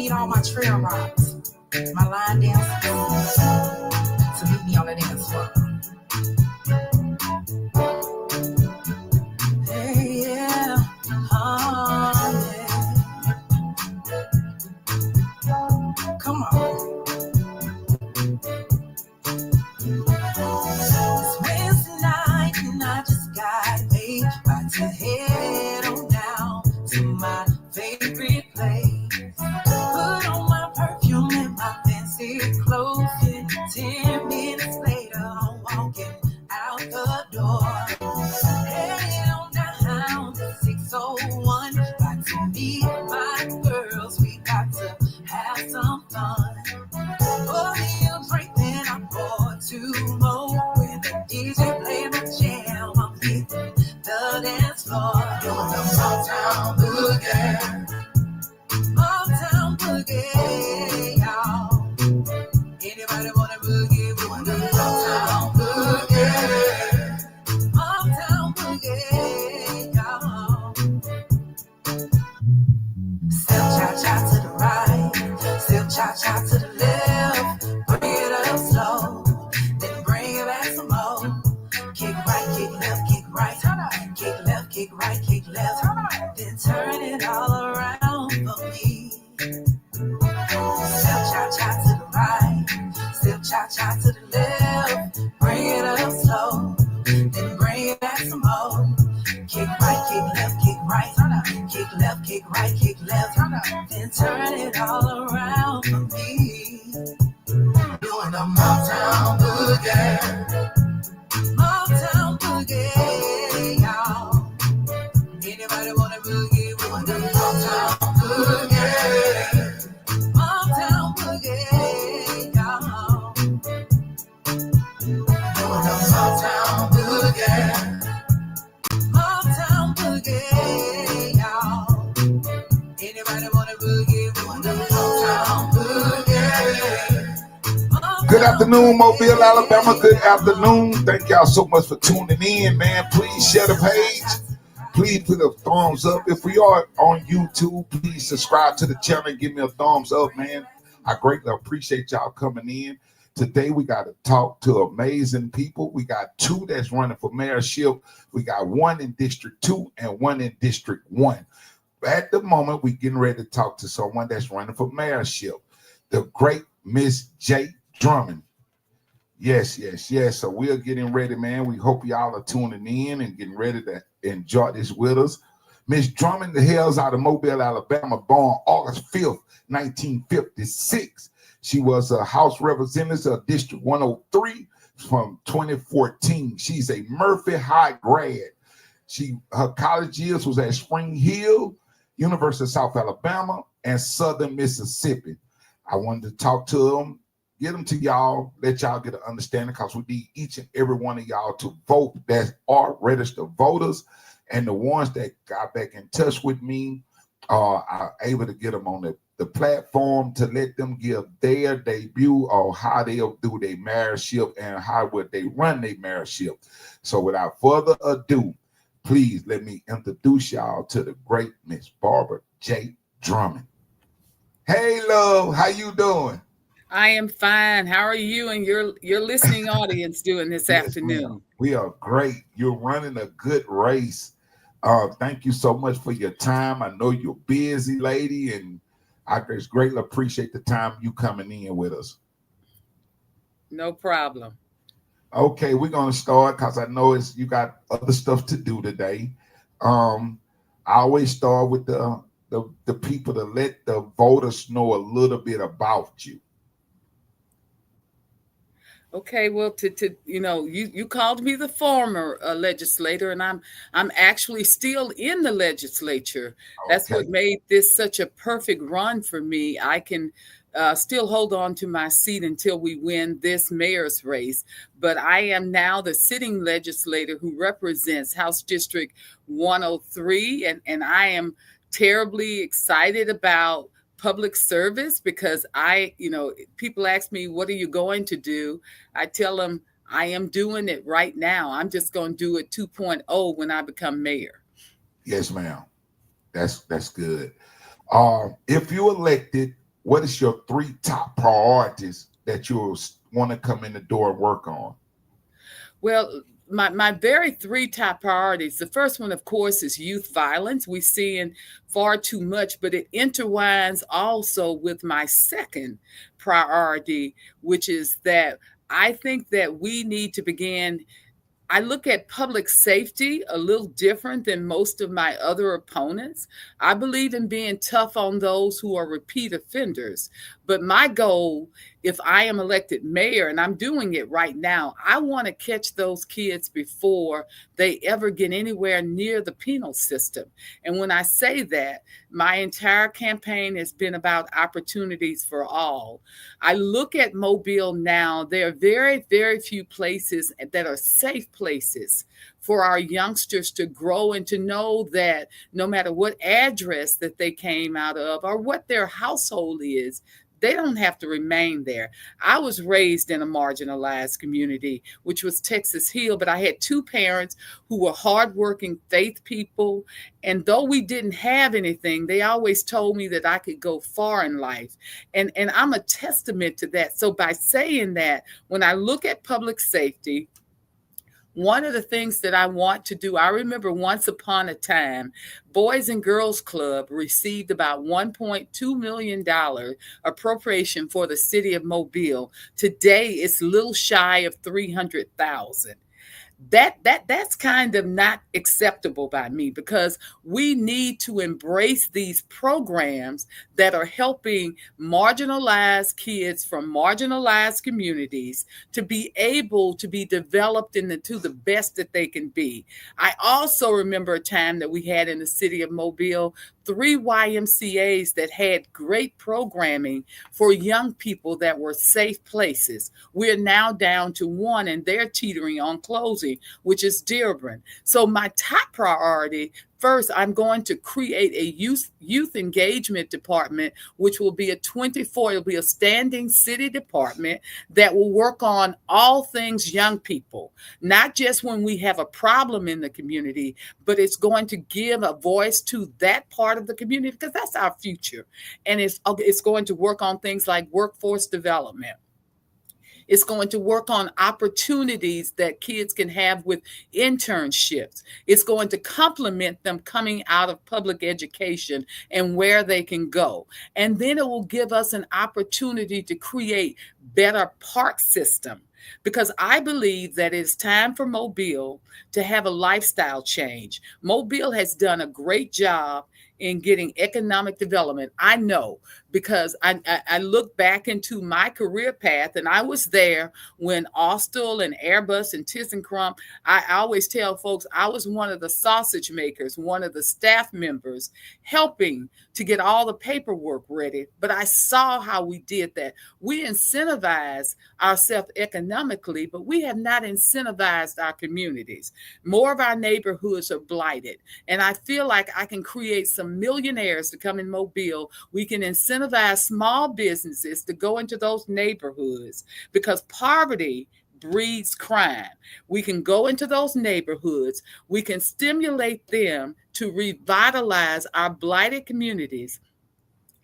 need all my trail riders, my line dancers, to meet me on the dance floor. Hey, yeah, yeah. Come on. It's Wednesday night and I just got paid. About to head on down to my favorite place. Put on my perfume and my fancy clothes. And 10 minutes later, I'm walking out the door. Head on down to 601. Got to meet my girls. We got to have some fun. Pour me a drink, then I pour two more. When the DJ play my jam, I'm hitting the dance floor. Doing the Motown boogie. Motown boogie, y'all. Anybody wanna boogie? We want the Motown boogie. Motown boogie, y'all. Step cha-cha to the right, step cha-cha to the left. Bring it up slow, then bring it back some more. Kick right, kick left, kick right. Kick left, kick right, kick left. Then turn it all around for me. Step cha-cha to the right, step cha-cha to the left. Bring it up slow, then bring it back some more. Kick right, kick left, kick right. Kick left, kick right, kick left. Then turn it all around for me. Doing the Motown boogie. Motown boogie, y'all. Anybody wanna boogie? We want the Motown boogie. Motown boogie, y'all. Doing the Motown boogie. Motown boogie, y'all. Anybody wanna boogie? We want the Motown boogie. Good afternoon, Mobile, Alabama. Good afternoon. Thank y'all so much for tuning in, man. Please share the page. Please put a thumbs up. If we are on YouTube, please subscribe to the channel and give me a thumbs up, man. I greatly appreciate y'all coming in. Today, we got to talk to amazing people. We got two that's running for mayorship. We got one in District 2 and one in District 1. At the moment, we're getting ready to talk to someone that's running for mayorship, the great Miss J. Drummond. Yes. So we're getting ready, man. We hope y'all are tuning in and getting ready to enjoy this with us. Miss Drummond, the hails out of Mobile, Alabama, born August 5th, 1956. She was a House Representative of District 103 from 2014. She's a Murphy High grad. Her college years was at Spring Hill, University of South Alabama, and Southern Mississippi. I wanted to talk to them, get them to y'all, let y'all get an understanding, because we need each and every one of y'all to vote that are registered voters. And the ones that got back in touch with me are able to get them on the platform to let them give their debut on how they'll do their mayorship and how would they run their mayorship. So without further ado, please let me introduce y'all to the great Miss Barbara J. Drummond. Hey, love, how you doing? I am fine. How are you and your listening audience doing this afternoon? Ma'am. We are great. You're running a good race. Thank you so much for your time. I know you're busy, lady, and I just greatly appreciate the time you coming in with us. No problem. Okay, we're gonna start because I know you got other stuff to do today. I always start with the people to let the voters know a little bit about you. Okay, well, you called me the former legislator, and I'm actually still in the legislature. That's Okay. what made this such a perfect run for me. I can still hold on to my seat until we win this mayor's race, but I am now the sitting legislator who represents House District 103, and I am terribly excited about public service because people ask me, what are you going to do? I tell them I am doing it right now. I'm just going to do it 2.0 when I become mayor. Yes, ma'am. That's good. If you elected, what is your 3 top priorities that you want to come in the door and work on? Well, my very 3 top priorities. The first one, of course, is youth violence. We're seeing far too much, but it intertwines also with my second priority, which is that I think that we need to begin. I look at public safety a little different than most of my other opponents. I believe in being tough on those who are repeat offenders. But my goal, if I am elected mayor, and I'm doing it right now, I want to catch those kids before they ever get anywhere near the penal system. And when I say that, my entire campaign has been about opportunities for all. I look at Mobile now, there are very, very few places that are safe places for our youngsters to grow and to know that no matter what address that they came out of or what their household is, they don't have to remain there. I was raised in a marginalized community, which was Texas Hill, but I had 2 parents who were hardworking faith people. And though we didn't have anything, they always told me that I could go far in life. And I'm a testament to that. So by saying that, when I look at public safety, one of the things that I want to do, I remember once upon a time, Boys and Girls Club received about $1.2 million appropriation for the city of Mobile. Today, it's a little shy of 300,000. That's kind of not acceptable by me, because we need to embrace these programs that are helping marginalized kids from marginalized communities to be able to be developed to the best that they can be. I also remember a time that we had in the city of Mobile 3 YMCAs that had great programming for young people that were safe places. We're now down to 1, and they're teetering on closing, which is Dearborn. So my top priority, first, I'm going to create a youth engagement department, which will be it'll be a standing city department that will work on all things young people, not just when we have a problem in the community, but it's going to give a voice to that part of the community, because that's our future. And it's going to work on things like workforce development. It's going to work on opportunities that kids can have with internships. It's going to complement them coming out of public education and where they can go. And then it will give us an opportunity to create better park system, because I believe that it's time for Mobile to have a lifestyle change. Mobile has done a great job in getting economic development. I know, because I look back into my career path, and I was there when Austal and Airbus and ThyssenKrupp, I always tell folks, I was one of the sausage makers, one of the staff members, helping to get all the paperwork ready. But I saw how we did that. We incentivize ourselves economically, but we have not incentivized our communities. More of our neighborhoods are blighted. And I feel like I can create some millionaires to come in Mobile. We can incentivize small businesses to go into those neighborhoods, because poverty breeds crime. We can go into those neighborhoods. We can stimulate them to revitalize our blighted communities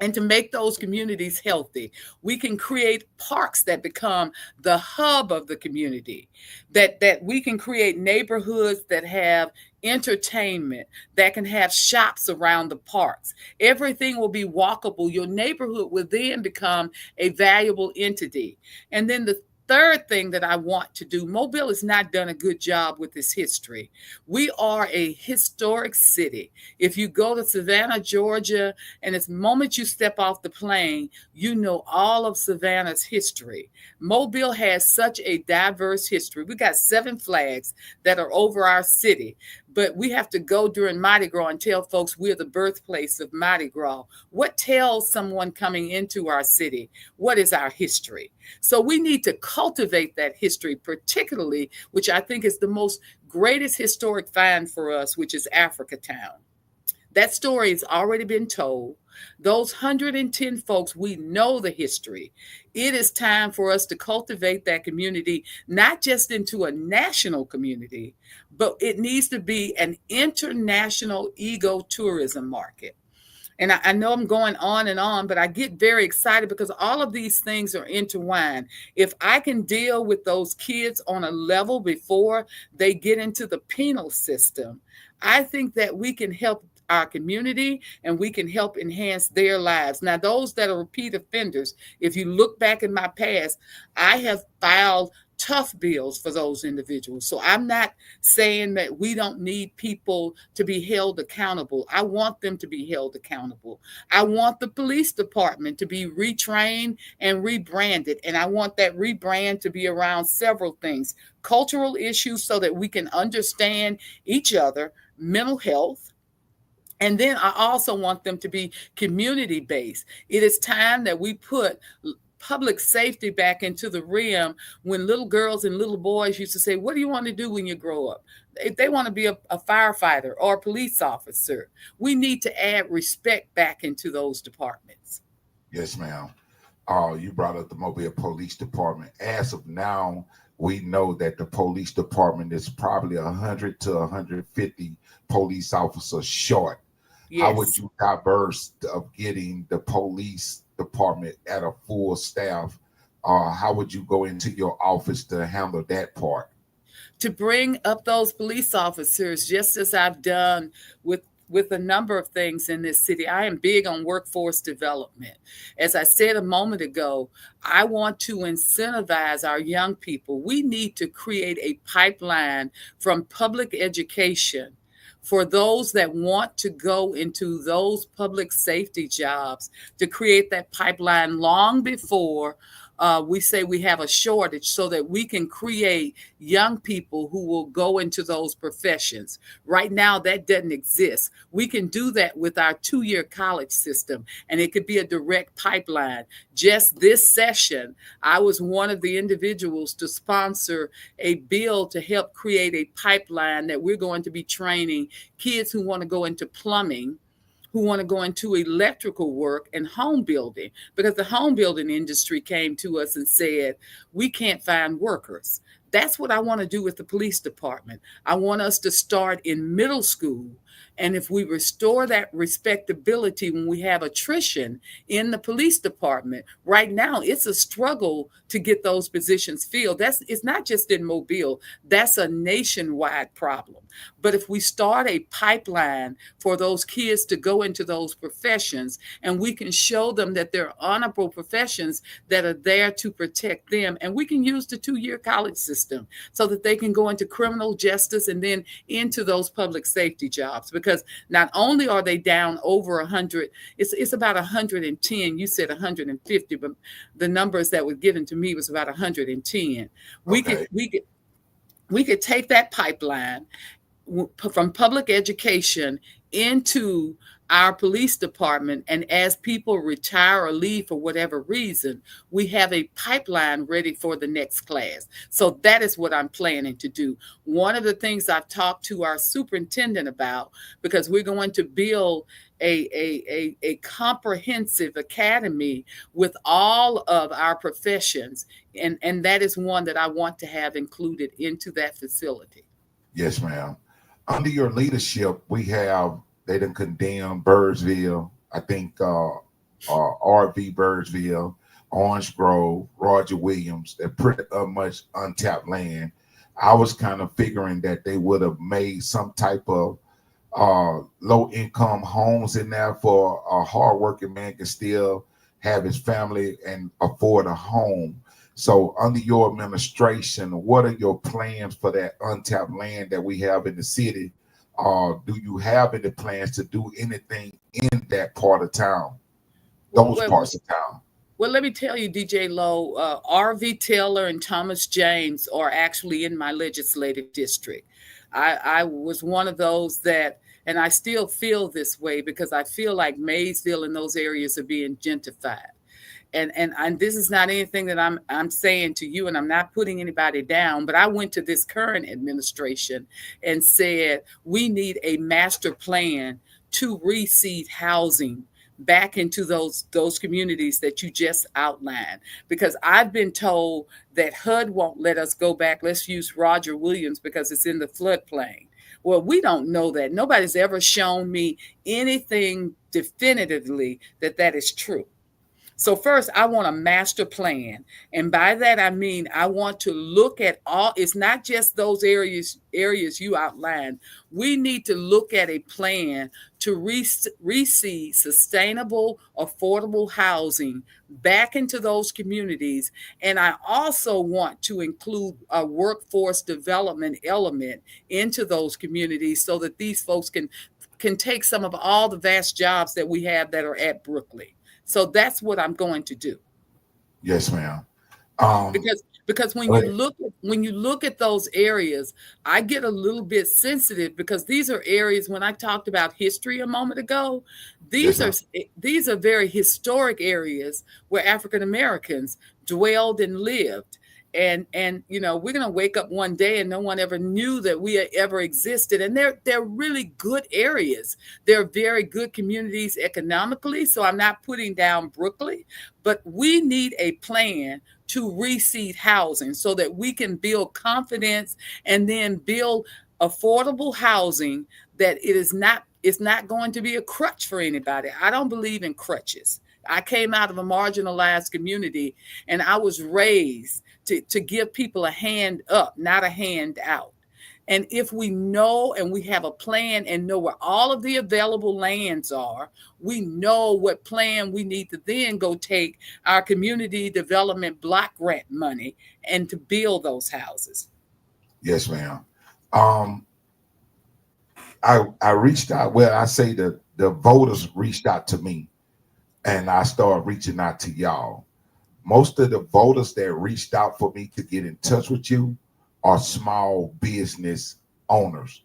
and to make those communities healthy. We can create parks that become the hub of the community, that we can create neighborhoods that have entertainment, that can have shops around the parks. Everything will be walkable. Your neighborhood will then become a valuable entity. And then the third thing that I want to do, Mobile has not done a good job with its history. We are a historic city. If you go to Savannah, Georgia, and the moment you step off the plane, you know all of Savannah's history. Mobile has such a diverse history. We got 7 flags that are over our city, but we have to go during Mardi Gras and tell folks we're the birthplace of Mardi Gras. What tells someone coming into our city? What is our history? So we need to cultivate that history, particularly, which I think is the most greatest historic find for us, which is Africatown. That story has already been told. Those 110 folks, we know the history. It is time for us to cultivate that community, not just into a national community, but it needs to be an international ecotourism market. And I know I'm going on and on, but I get very excited because all of these things are intertwined. If I can deal with those kids on a level before they get into the penal system, I think that we can help our community and we can help enhance their lives. Now, those that are repeat offenders, if you look back in my past, I have filed tough bills for those individuals. So I'm not saying that we don't need people to be held accountable. I want them to be held accountable. I want the police department to be retrained and rebranded. And I want that rebrand to be around several things: cultural issues so that we can understand each other, mental health, and then I also want them to be community based. It is time that we put public safety back into the realm. When little girls and little boys used to say, what do you want to do when you grow up? If they want to be a firefighter or a police officer, we need to add respect back into those departments. Yes, ma'am. You brought up the Mobile Police Department. As of now, we know that the police department is probably 100 to 150 police officers short. Yes. How would you diverse of getting the police department at a full staff? How would you go into your office to handle that part? To bring up those police officers, just as I've done with a number of things in this city. I am big on workforce development. As I said a moment ago, I want to incentivize our young people. We need to create a pipeline from public education for those that want to go into those public safety jobs, to create that pipeline long before we say we have a shortage, so that we can create young people who will go into those professions. Right now, that doesn't exist. We can do that with our 2-year college system, and it could be a direct pipeline. Just this session, I was one of the individuals to sponsor a bill to help create a pipeline that we're going to be training kids who want to go into plumbing, who want to go into electrical work and home building, because the home building industry came to us and said, we can't find workers. That's what I want to do with the police department. I want us to start in middle school. And if we restore that respectability when we have attrition in the police department, right now it's a struggle to get those positions filled. It's not just in Mobile, that's a nationwide problem. But if we start a pipeline for those kids to go into those professions, and we can show them that they're honorable professions that are there to protect them, and we can use the 2-year college system so that they can go into criminal justice and then into those public safety jobs. Because not only are they down over 100, it's about 110. You said 150, but the numbers that were given to me was about 110. Okay. We could take that pipeline from public education into our police department, and as people retire or leave for whatever reason, we have a pipeline ready for the next class. So that is what I'm planning to do. One of the things I've talked to our superintendent about, because we're going to build a comprehensive academy with all of our professions, and that is one that I want to have included into that facility. Yes, ma'am. Under your leadership, they done condemned Birdsville, I think RV Birdsville, Orange Grove, Roger Williams. They're pretty much untapped land. I was kind of figuring that they would have made some type of low-income homes in there for a hardworking man can still have his family and afford a home. So under your administration, what are your plans for that untapped land that we have in the city? Do you have any plans to do anything in that part of town, parts of town? Well, let me tell you, DJ Lowe, R.V. Taylor and Thomas James are actually in my legislative district. I was one of those that, and I still feel this way, because I feel like Maysville and those areas are being gentrified. And this is not anything that I'm saying to you, and I'm not putting anybody down, but I went to this current administration and said, we need a master plan to reseed housing back into those communities that you just outlined. Because I've been told that HUD won't let us go back. Let's use Roger Williams because it's in the floodplain. Well, we don't know that. Nobody's ever shown me anything definitively that that is true. So first, I want a master plan, and by that I mean I want to look at all. It's not just those areas you outlined. We need to look at a plan to reseed sustainable, affordable housing back into those communities. And I also want to include a workforce development element into those communities so that these folks can take some of all the vast jobs that we have that are at Brooklyn. So that's what I'm going to do. Yes, ma'am. Because when you look at those areas, I get a little bit sensitive because these are areas when I talked about history a moment ago, these Yes, are these are very historic areas where African Americans dwelled and lived. And we're going to wake up one day and no one ever knew that we ever existed, and they're really good areas. They're very good communities economically, so I'm not putting down Brooklyn, but we need a plan to reseed housing so that we can build confidence and then build affordable housing that it's not going to be a crutch for anybody. I don't believe in crutches. I came out of a marginalized community and I was raised to give people a hand up, not a hand out. And if we know and we have a plan and know where all of the available lands are, we know what plan we need to then go take our community development block grant money and to build those houses. yes, ma'am. Um, I reached out. Well, I say the voters reached out to me, and I started reaching out to y'all. Most of the voters that reached out for me to get in touch with you are small business owners,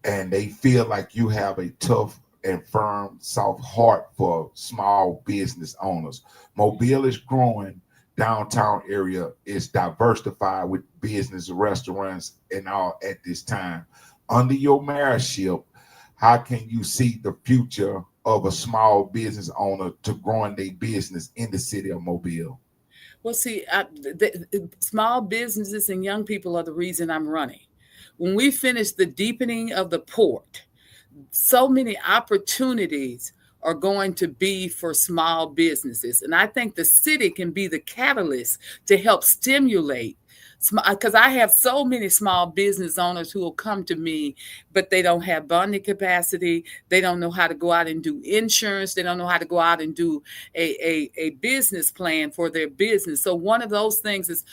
and they feel like you have a tough and firm, soft heart for small business owners. Mobile is growing. Downtown area is diversified with business, restaurants, and all at this time. Under your mayorship, how can you see the future of a small business owner to growing their business in the city of Mobile? Well, see, small businesses and young people are the reason I'm running. When we finish the deepening of the port, so many opportunities are going to be for small businesses. And I think the city can be the catalyst to help stimulate. Because I have so many small business owners who will come to me, but they don't have bonding capacity. They don't know how to go out and do insurance. They don't know how to go out and do a business plan for their business. So one of those things is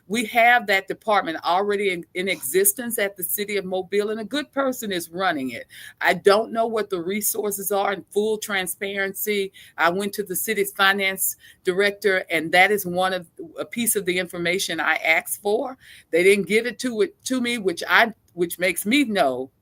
we have that department already in existence at the city of Mobile, and a good person is running it. I don't know what the resources are. In full transparency, I went to the city's finance director, and that is a piece of the information I asked for. They didn't give it to me, which makes me know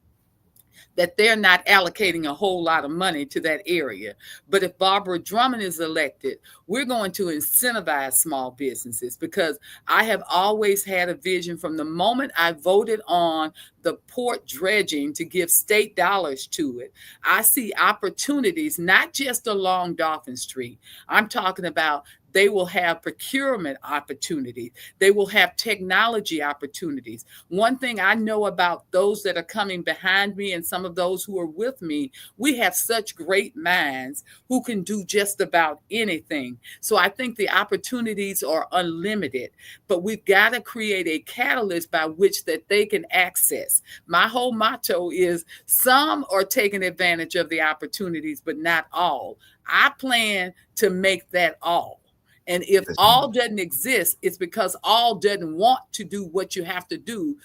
that they're not allocating a whole lot of money to that area. But if Barbara Drummond is elected, we're going to incentivize small businesses, because I have always had a vision from the moment I voted on the port dredging to give state dollars to it. I see opportunities, not just along Dolphin Street. I'm talking about they will have procurement opportunities. They will have technology opportunities. One thing I know about those that are coming behind me and some of those who are with me, we have such great minds who can do just about anything. So I think the opportunities are unlimited, but we've got to create a catalyst by which that they can access. My whole motto is some are taking advantage of the opportunities, but not all. I plan to make that all. And if all doesn't exist, it's because all doesn't want to do what you have to do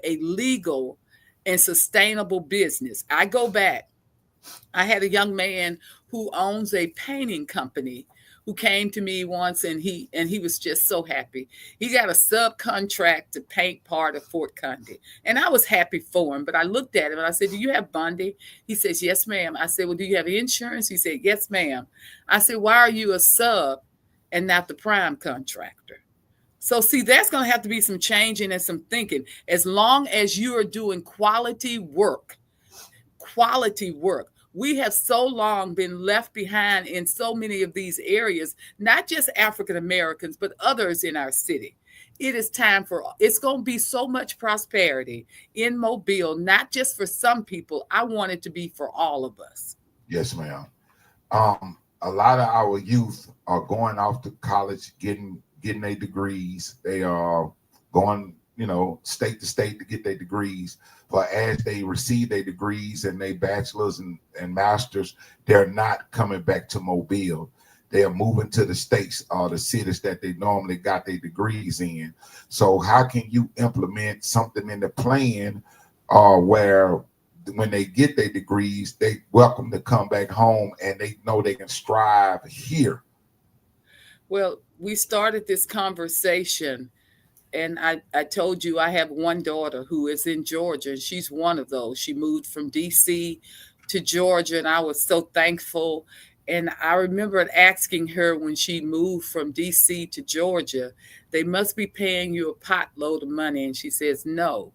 a legal and sustainable business. I go back. I had a young man who owns a painting company who came to me once, and he was just so happy. He got a subcontract to paint part of Fort Conde. And I was happy for him, but I looked at him and I said, "Do you have bonding?" He says, "Yes, ma'am." I said, "Well, do you have insurance?" He said, "Yes, ma'am." I said, "Why are you a sub and not the prime contractor?" So see, that's going to have to be some changing and some thinking. As long as you are doing quality work, we have so long been left behind in so many of these areas, not just African Americans, but others in our city. It's going to be so much prosperity in Mobile, not just for some people. I want it to be for all of us. Yes, ma'am. A lot of our youth are going off to college, getting their degrees. They are going, state to state to get their degrees. But as they receive their degrees and their bachelors and masters, they're not coming back to Mobile. They are moving to the states or the cities that they normally got their degrees in. So how can you implement something in the plan where when they get their degrees, they welcome to come back home and they know they can strive here? Well, we started this conversation, and I told you I have one daughter who is in Georgia, and she's one of those. She moved from DC to Georgia, and I was so thankful. And I remember asking her when she moved from DC to Georgia, they must be paying you a potload of money. And she says, no.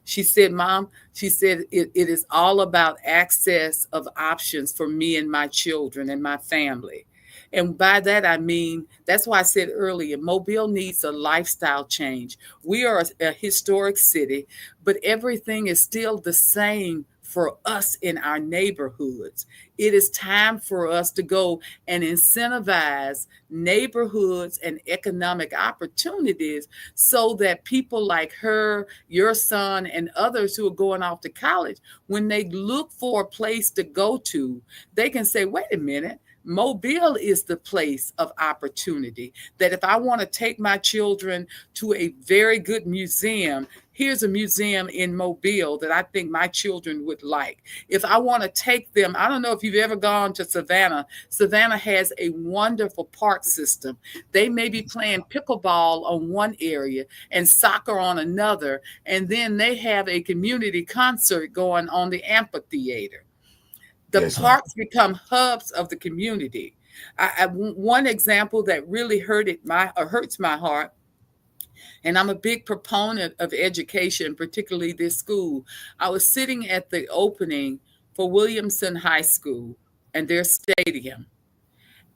She said, Mom, she said, it is all about access of options for me and my children and my family. And by that, I mean, that's why I said earlier, Mobile needs a lifestyle change. We are a historic city, but everything is still the same for us in our neighborhoods. It is time for us to go and incentivize neighborhoods and economic opportunities so that people like her, your son, and others who are going off to college, when they look for a place to go to, they can say, wait a minute. Mobile is the place of opportunity. That if I want to take my children to a very good museum, here's a museum in Mobile that I think my children would like. If I want to take them, I don't know if you've ever gone to Savannah. Savannah has a wonderful park system. They may be playing pickleball on one area and soccer on another, and then they have a community concert going on the amphitheater. The Yes, ma'am. parks become hubs of the community. One example that really hurts my heart, and I'm a big proponent of education, particularly this school. I was sitting at the opening for Williamson High School and their stadium.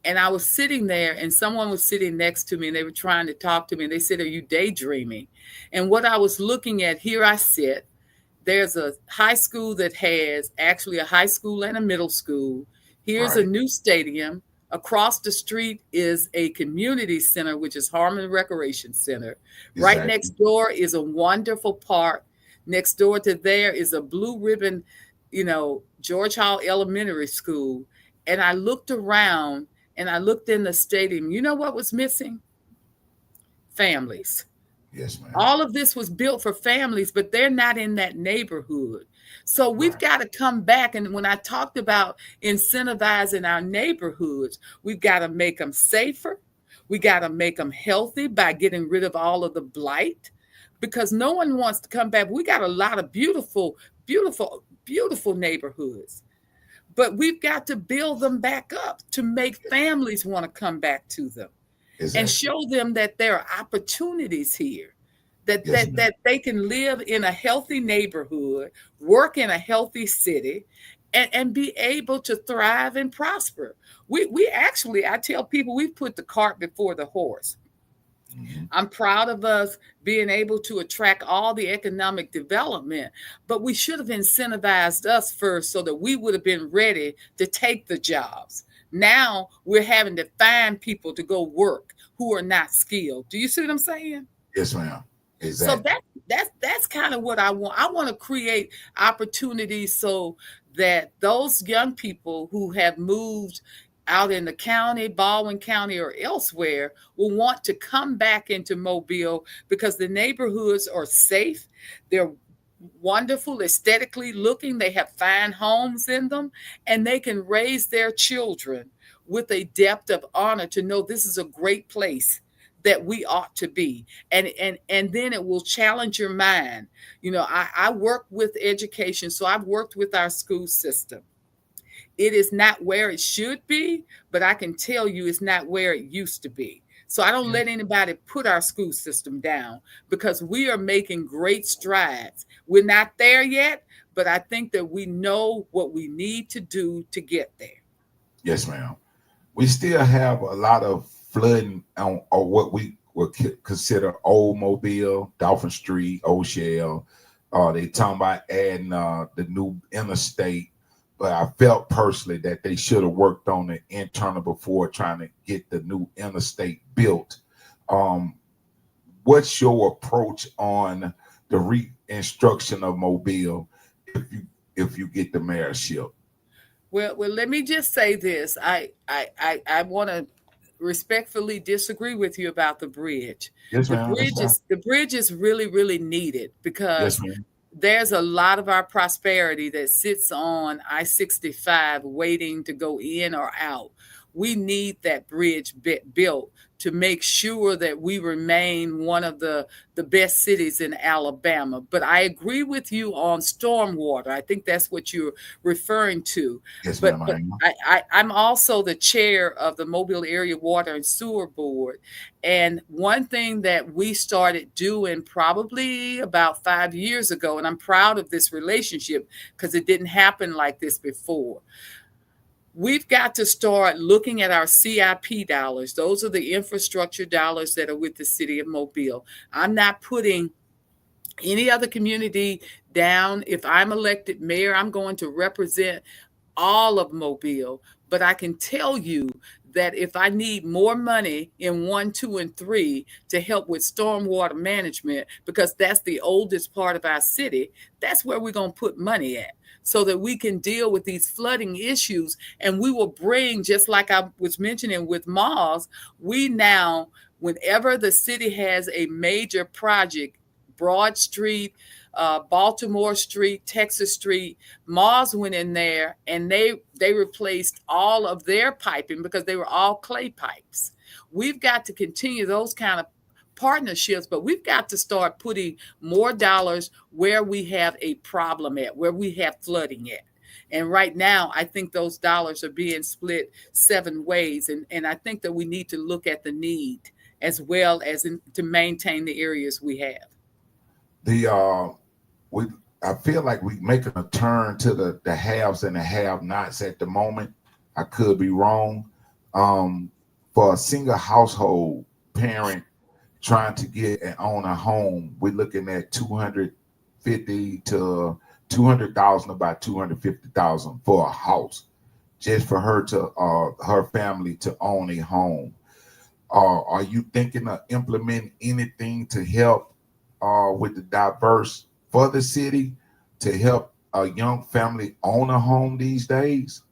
And I was sitting there, and someone was sitting next to me, and they were trying to talk to me. And they said, are you daydreaming? And what I was looking at, here I sit. There's a high school that has actually a high school and a middle school. Here's a Right. new stadium. Across the street is a community center, which is Harmon Recreation Center. Right Exactly. next door is a wonderful park. Next door to there is a blue ribbon, George Hall Elementary School. And I looked around and I looked in the stadium. You know what was missing? Families. Yes, ma'am. All of this was built for families, but they're not in that neighborhood. So we've Right. got to come back. And when I talked about incentivizing our neighborhoods, we've got to make them safer. We got to make them healthy by getting rid of all of the blight because no one wants to come back. We got a lot of beautiful, beautiful, beautiful neighborhoods, but we've got to build them back up to make families want to come back to them and Exactly. show them that there are opportunities here, that Yes, that ma'am. that they can live in a healthy neighborhood, work in a healthy city, and be able to thrive and prosper. We actually, I tell people, we put the cart before the horse. Mhm. I'm proud of us being able to attract all the economic development, but we should have incentivized us first so that we would have been ready to take the jobs. Now we're having to find people to go work who are not skilled. Do you see what I'm saying? Yes, ma'am. So Exactly. that's kind of what I want. I want to create opportunities so that those young people who have moved out in the county, Baldwin County, or elsewhere, will want to come back into Mobile because the neighborhoods are safe. They're wonderful, aesthetically looking. They have fine homes in them, and they can raise their children with a depth of honor to know this is a great place that we ought to be. And then it will challenge your mind. I work with education, so I've worked with our school system. It is not where it should be, but I can tell you it's not where it used to be. So I don't Yeah. let anybody put our school system down because we are making great strides. We're not there yet, but I think that we know what we need to do to get there. Yes, ma'am. We still have a lot of flooding on or what we would consider Old Mobile, Dolphin Street, Old Shell. They talking about adding the new interstate. but I felt personally that they should have worked on the internal before trying to get the new interstate built. What's your approach on the reconstruction of Mobile if you get the mayorship? Well, let me just say this. I want to respectfully disagree with you about the bridge. Yes, ma'am. That's fine. The bridge is really, really needed Yes, because ma'am. there's a lot of our prosperity that sits on I-65 waiting to go in or out. We need that bridge built to make sure that we remain one of the best cities in Alabama. But I agree with you on stormwater. I think that's what you're referring to. Yes, But ma'am. I'm also the chair of the Mobile Area Water and Sewer Board. And one thing that we started doing probably about 5 years ago, and I'm proud of this relationship because it didn't happen like this before. We've got to start looking at our CIP dollars. Those are the infrastructure dollars that are with the city of Mobile. I'm not putting any other community down. If I'm elected mayor, I'm going to represent all of Mobile. But I can tell you that if I need more money in 1, 2, and 3 to help with stormwater management, because that's the oldest part of our city, that's where we're going to put money at, so that we can deal with these flooding issues. And we will bring, just like I was mentioning with Mars, we now, whenever the city has a major project, Broad Street, Baltimore Street, Texas Street, Mars went in there and they replaced all of their piping because they were all clay pipes. We've got to continue those kind of partnerships, but we've got to start putting more dollars where we have a problem at, where we have flooding at. And right now, I think those dollars are being split 7 ways. And I think that we need to look at the need as well as to maintain the areas we have. I feel like we're making a turn to the haves and the have-nots at the moment. I could be wrong. For a single household parent trying to get and own a home, we're looking at $250,000 to $200,000, about $250,000 for a house, just for her to her family to own a home. Are you thinking of implementing anything to help with the diverse for the city to help a young family own a home these days?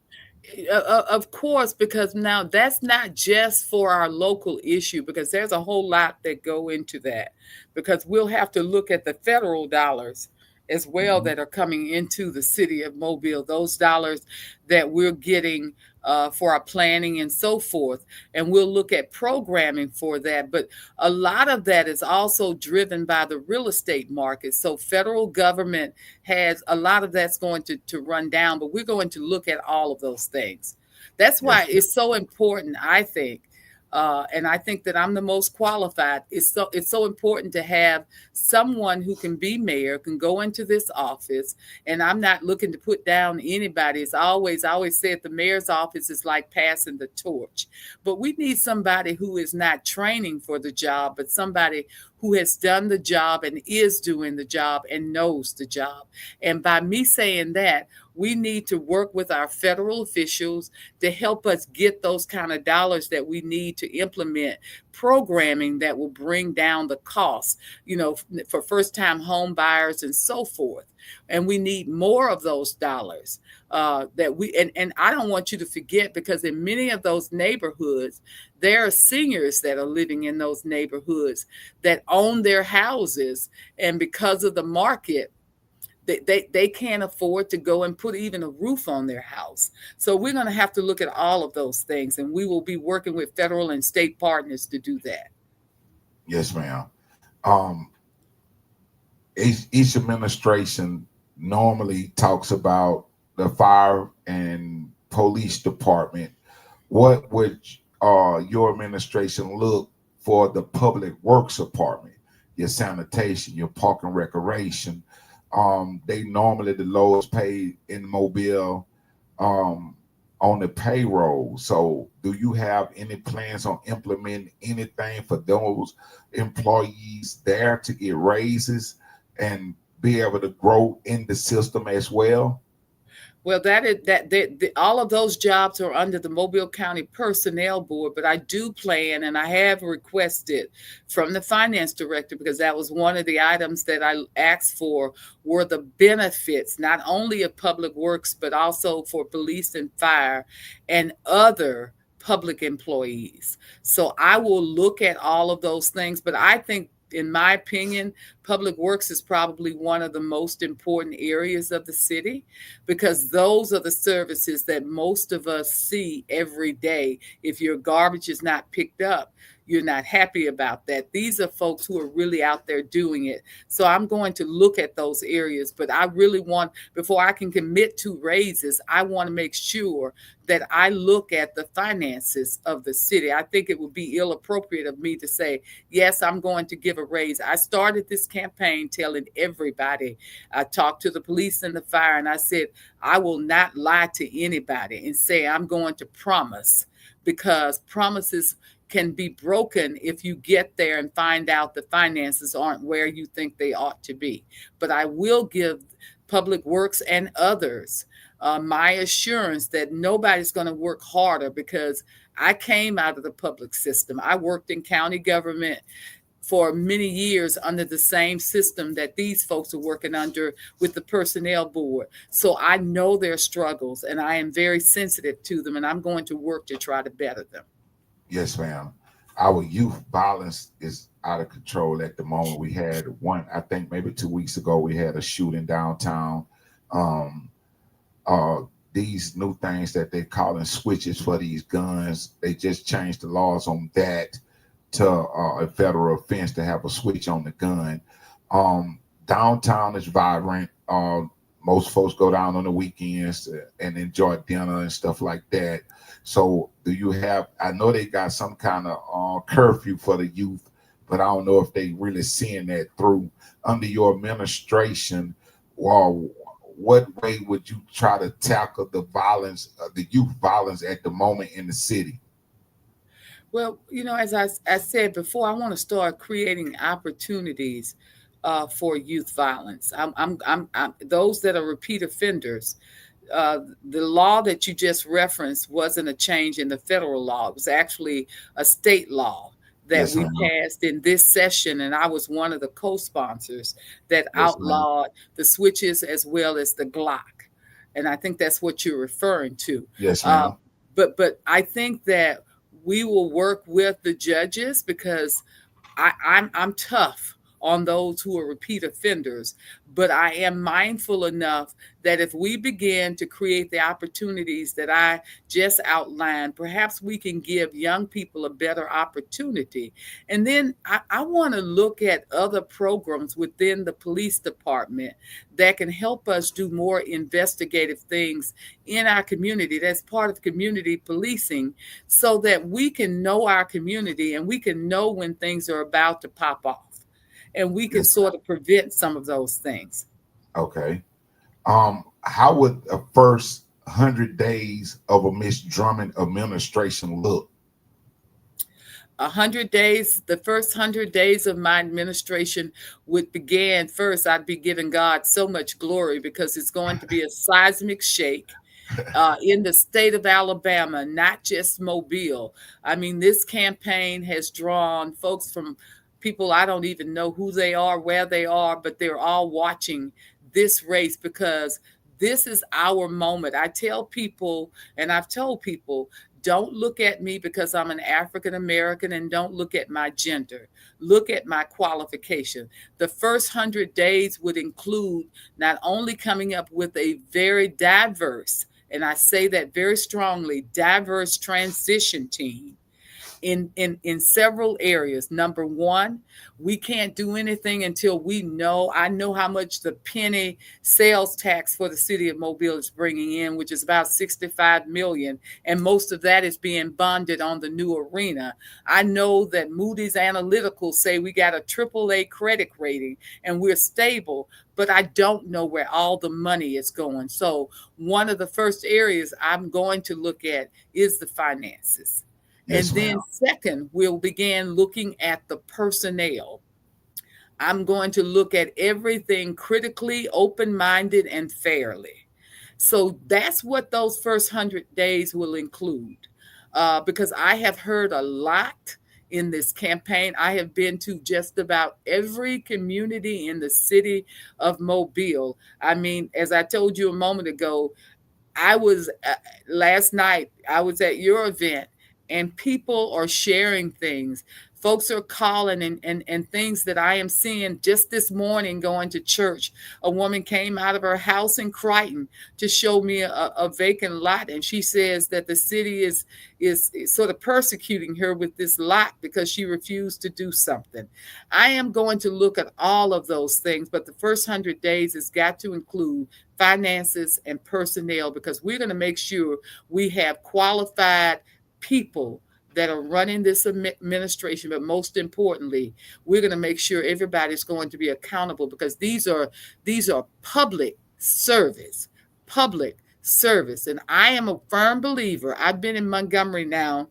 Of course, because now that's not just for our local issue, because there's a whole lot that go into that, because we'll have to look at the federal dollars as well that are coming into the city of Mobile, those dollars that we're getting for our planning and so forth. And we'll look at programming for that. But a lot of that is also driven by the real estate market. So federal government has a lot of that's going to run down, but we're going to look at all of those things. That's why it's so important, I think. And I think that I'm the most qualified. It's so important to have someone who can be mayor, can go into this office. And I'm not looking to put down anybody. I always said the mayor's office is like passing the torch. But we need somebody who is not training for the job, but somebody who has done the job and is doing the job and knows the job. And by me saying that, we need to work with our federal officials to help us get those kind of dollars that we need to implement programming that will bring down the cost, for first-time home buyers and so forth. And we need more of those dollars and I don't want you to forget, because in many of those neighborhoods, there are seniors that are living in those neighborhoods that own their houses. And because of the market, they can't afford to go and put even a roof on their house. So we're going to have to look at all of those things, and we will be working with federal and state partners to do that. Yes, ma'am. Each administration normally talks about the fire and police department. What would your administration look for the public works department, your sanitation, your park and recreation? They normally the lowest paid in Mobile on the payroll. So do you have any plans on implementing anything for those employees there to get raises and be able to grow in the system as well? Well, all of those jobs are under the Mobile County Personnel Board, but I do plan and I have requested from the finance director, because that was one of the items that I asked for, were the benefits, not only of public works, but also for police and fire and other public employees. So I will look at all of those things, but I think, in my opinion, public works is probably one of the most important areas of the city, because those are the services that most of us see every day. If your garbage is not picked up, you're not happy about that. These are folks who are really out there doing it. So I'm going to look at those areas, but I really want, before I can commit to raises, I want to make sure that I look at the finances of the city. I think it would be inappropriate of me to say, yes, I'm going to give a raise. I started this campaign telling everybody. I talked to the police and the fire, and I said, I will not lie to anybody and say I'm going to promise, because promises can be broken if you get there and find out the finances aren't where you think they ought to be. But I will give Public Works and others my assurance that nobody's going to work harder, because I came out of the public system. I worked in county government for many years under the same system that these folks are working under with the personnel board. So I know their struggles, and I am very sensitive to them, and I'm going to work to try to better them. Yes, ma'am. Our youth violence is out of control at the moment. We had one, I think maybe 2 weeks ago, we had a shooting downtown. These new things that they're calling switches for these guns, they just changed the laws on that to a federal offense to have a switch on the gun. Downtown is vibrant. Most folks go down on the weekends and enjoy dinner and stuff like that. So do you have, I know they got some kind of curfew for the youth, but I don't know if they really seeing that through. Under your administration, well, what way would you try to tackle the violence, the youth violence at the moment in the city? Well, as I said before, I want to start creating opportunities for youth violence. I'm those that are repeat offenders. The law that you just referenced wasn't a change in the federal law. It was actually a state law that Yes, we ma'am. passed in this session, and I was one of the co-sponsors that Yes, ma'am. outlawed the switches as well as the Glock. And I think that's what you're referring to. Yes, Uh, ma'am. but I think that we will work with the judges, because I'm tough on those who are repeat offenders, but I am mindful enough that if we begin to create the opportunities that I just outlined, perhaps we can give young people a better opportunity. And then I want to look at other programs within the police department that can help us do more investigative things in our community. That's part of community policing, so that we can know our community and we can know when things are about to pop off, and we can Yes, ma'am. sort of prevent some of those things. Okay. How would the first 100 days of a Miss Drummond administration look? 100 days, the first 100 days of my administration would begin. First, I'd be giving God so much glory, because it's going to be a seismic shake in the state of Alabama, not just Mobile. I mean, this campaign has drawn folks from people I don't even know who they are, where they are, but they're all watching this race, because this is our moment. I tell people, and I've told people, don't look at me because I'm an African American, and don't look at my gender. Look at my qualification. The first 100 days would include not only coming up with a very diverse, and I say that very strongly, diverse transition team in several areas. Number one, we can't do anything until I know how much the penny sales tax for the city of Mobile is bringing in, which is about 65 million. And most of that is being bonded on the new arena. I know that Moody's Analytical say we got a AAA credit rating and we're stable, but I don't know where all the money is going. So one of the first areas I'm going to look at is the finances. Yes, And then ma'am. second, we'll begin looking at the personnel. I'm going to look at everything critically, open-minded, and fairly. So that's what those first 100 days will include. Because I have heard a lot in this campaign. I have been to just about every community in the city of Mobile. I mean, as I told you a moment ago, I was last night, I was at your event, and people are sharing things. Folks are calling, and things that I am seeing just this morning going to church. A woman came out of her house in Crichton to show me a vacant lot, and she says that the city is sort of persecuting her with this lot because she refused to do something. I am going to look at all of those things, but the first 100 days has got to include finances and personnel, because we're going to make sure we have qualified people that are running this administration. But most importantly, we're going to make sure everybody's going to be accountable, because these are public service, and I am a firm believer. I've been in Montgomery now,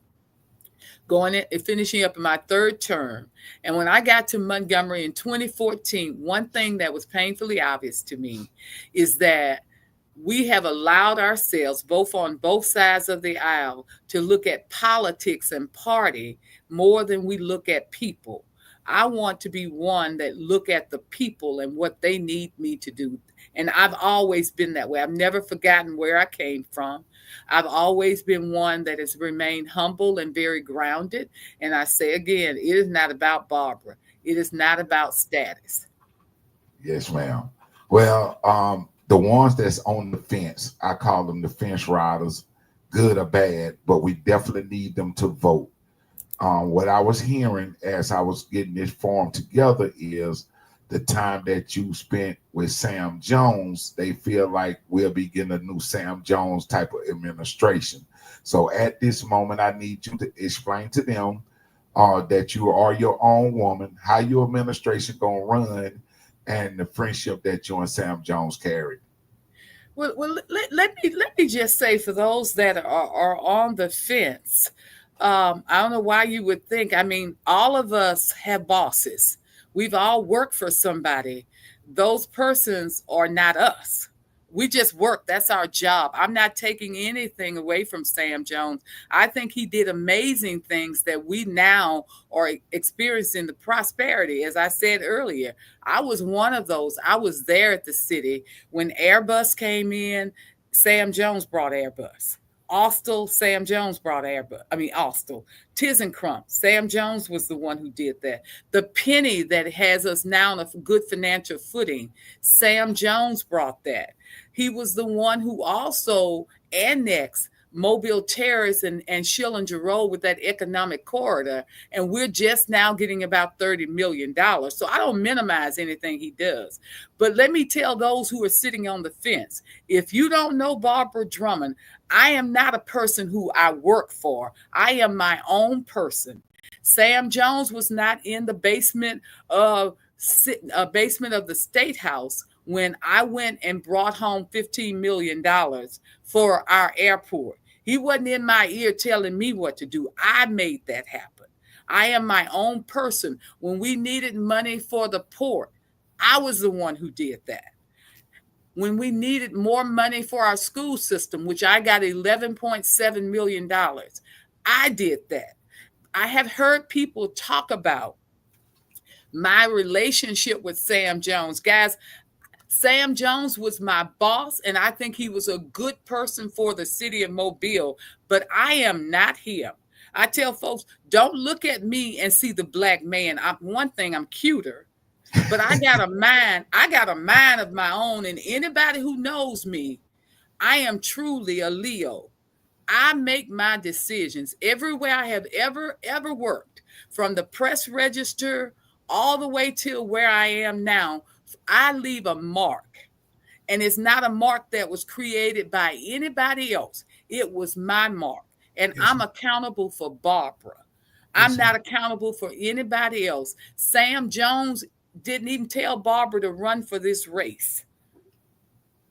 going in, finishing up in my third term. And when I got to Montgomery in 2014, one thing that was painfully obvious to me is that we have allowed ourselves, both on both sides of the aisle, to look at politics and party more than we look at people. I want to be one that look at the people and what they need me to do. And I've always been that way. I've never forgotten where I came from. I've always been one that has remained humble and very grounded. And I say again, it is not about Barbara. It is not about status. Yes, ma'am. Well, the ones that's on the fence, I call them the fence riders, good or bad, but we definitely need them to vote. What I was hearing as I was getting this form together is the time that you spent with Sam Jones, they feel like we'll be getting a new Sam Jones type of administration. So at this moment, I need you to explain to them that you are your own woman, how your administration going to run, and the friendship that you and Sam Jones carried. Well, let me just say, for those that are on the fence, I don't know why you would think. I mean, all of us have bosses. We've all worked for somebody. Those persons are not us. We just work. That's our job. I'm not taking anything away from Sam Jones. I think he did amazing things that we now are experiencing the prosperity. As I said earlier, I was one of those. I was there at the city when Airbus came in. Sam Jones brought Airbus. Austell, Sam Jones brought Airbus. I mean, Austell. ThyssenKrupp, Sam Jones was the one who did that. The penny that has us now on a good financial footing, Sam Jones brought that. He was the one who also annexed Mobile Terrace and Schillinger Road with that economic corridor. And we're just now getting about $30 million. So I don't minimize anything he does. But let me tell those who are sitting on the fence, if you don't know Barbara Drummond, I am not a person who I work for. I am my own person. Sam Jones was not in the basement of the State House when I went and brought home $15 million for our airport. He wasn't in my ear telling me what to do. I made that happen. I am my own person. When we needed money for the port, I was the one who did that. When we needed more money for our school system, which I got $11.7 million, I did that. I have heard people talk about my relationship with Sam Jones. Guys, Sam Jones was my boss, and I think he was a good person for the city of Mobile, but I am not him. I tell folks, don't look at me and see the black man. One thing, I'm cuter, but I got a mind. I got a mind of my own, and anybody who knows me, I am truly a Leo. I make my decisions everywhere I have ever worked, from the press register all the way till where I am now. I leave a mark, and it's not a mark that was created by anybody else. It was my mark, and Yes, I'm accountable for Barbara. I'm not accountable for anybody else. Sam Jones didn't even tell Barbara to run for this race.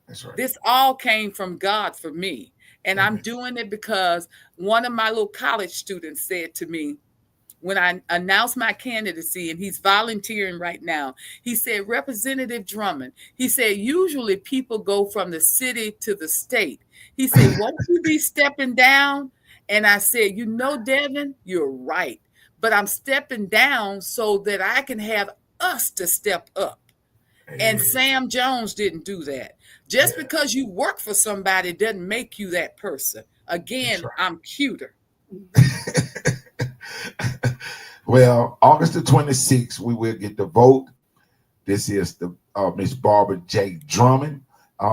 that's right. This all came from God for me. And I'm doing it because one of my little college students said to me, when I announced my candidacy, and he's volunteering right now. He said, Representative Drummond, he said, usually people go from the city to the state. He said, won't you be stepping down? And I said, Devin, you're right. But I'm stepping down so that I can have us to step up. And Sam Jones didn't do that. Just because you work for somebody doesn't make you that person. Again, right. I'm cuter. Well, August the 26th, we will get the vote. This is the Miss Barbara J. Drummond.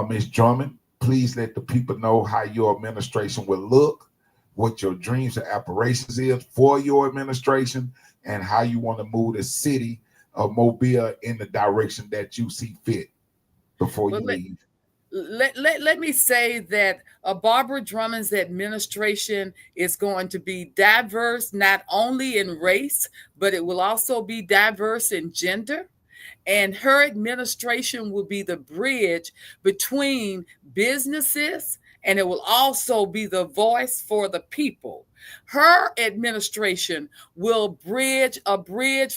Miss Drummond, please let the people know how your administration will look, what your dreams and aspirations is for your administration, and how you want to move the city of Mobile in the direction that you see fit before you leave. Let me say that Barbara Drummond's administration is going to be diverse, not only in race, but it will also be diverse in gender. And her administration will be the bridge between businesses, and it will also be the voice for the people. Her administration will bridge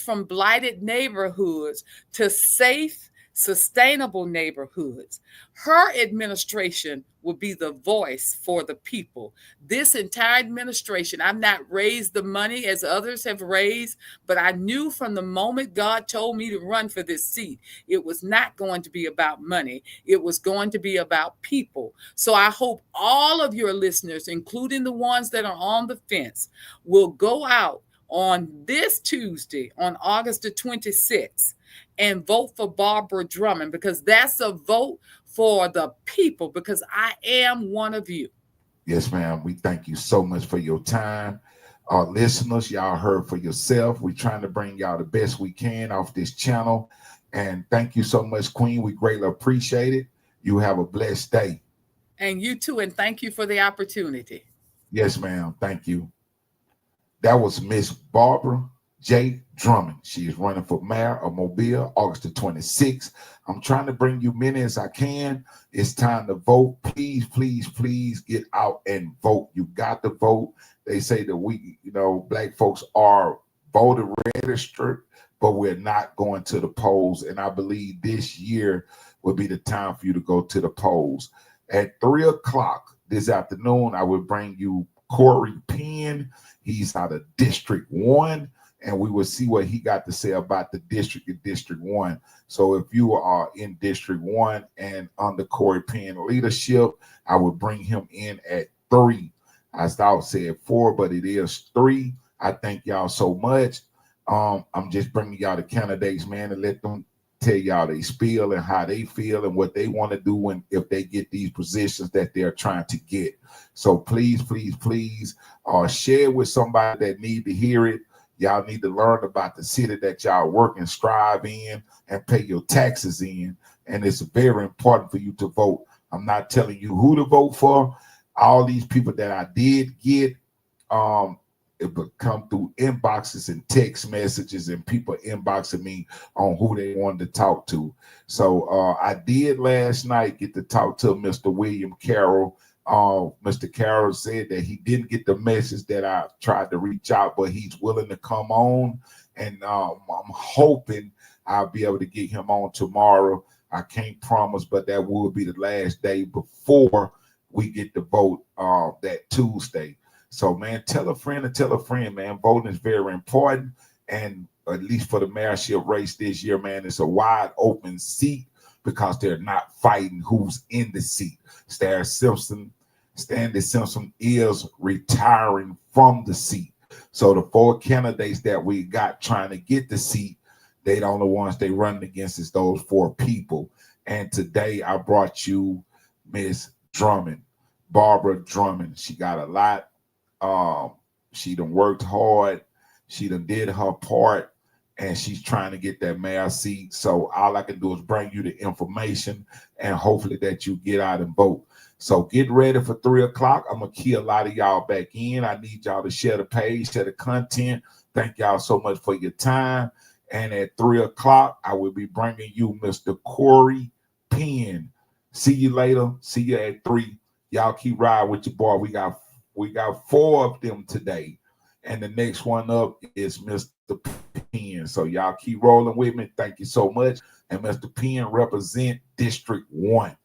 from blighted neighborhoods to safe, sustainable neighborhoods. Her administration will be the voice for the people. This entire administration, I've not raised the money as others have raised, but I knew from the moment God told me to run for this seat, it was not going to be about money. It was going to be about people. So I hope all of your listeners, including the ones that are on the fence, will go out on this Tuesday, on August the 26th, and vote for Barbara Drummond, because that's a vote for the people, because I am one of you. Yes, ma'am. We thank you so much for your time. Our listeners, y'all heard for yourself. We're trying to bring y'all the best we can off this channel. And thank you so much, Queen. We greatly appreciate it. You have a blessed day. And you too, and thank you for the opportunity. Yes, ma'am. Thank you. That was Miss Barbara J. Drummond. She is running for mayor of Mobile, August the 26th. I'm trying to bring you many as I can. It's time to vote. Please, please, please get out and vote. You got to vote. They say that Black folks are voter registered, but we're not going to the polls. And I believe this year will be the time for you to go to the polls. At 3 o'clock this afternoon, I will bring you Corey Penn. He's out of District 1. And we will see what he got to say about the district in District 1. So if you are in District 1 and under Corey Penn leadership, I would bring him in at 3. I thought said 4, but it is 3. I thank y'all so much. I'm just bringing y'all the candidates, man, and let them tell y'all they spiel and how they feel and what they want to do if they get these positions that they're trying to get. So please, please, please share with somebody that need to hear it. Y'all need to learn about the city that y'all work and strive in and pay your taxes in. And it's very important for you to vote. I'm not telling you who to vote for. All these people that I did get, it would come through inboxes and text messages and people inboxing me on who they wanted to talk to. So I did last night get to talk to Mr. William Carroll. Mr. Carroll said that he didn't get the message that I tried to reach out, but he's willing to come on. And I'm hoping I'll be able to get him on tomorrow. I can't promise, but that will be the last day before we get the vote that Tuesday. So, man, tell a friend, man. Voting is very important. And at least for the mayorship race this year, man, it's a wide open seat because they're not fighting who's in the seat. Stanley Simpson is retiring from the seat. So the 4 candidates that we got trying to get the seat, they the only ones they running against is those 4 people. And today I brought you Miss Drummond, Barbara Drummond. She got a lot. She done worked hard. She done did her part. And she's trying to get that mayor seat. So all I can do is bring you the information and hopefully that you get out and vote. So get ready for 3 o'clock. I'm going to key a lot of y'all back in. I need y'all to share the page, share the content. Thank y'all so much for your time. And at 3 o'clock, I will be bringing you Mr. Corey Penn. See you later. See you at 3. Y'all keep riding with your boy. We got 4 of them today. And the next one up is Mr. Penn. So y'all keep rolling with me. Thank you so much. And Mr. Penn represent District 1.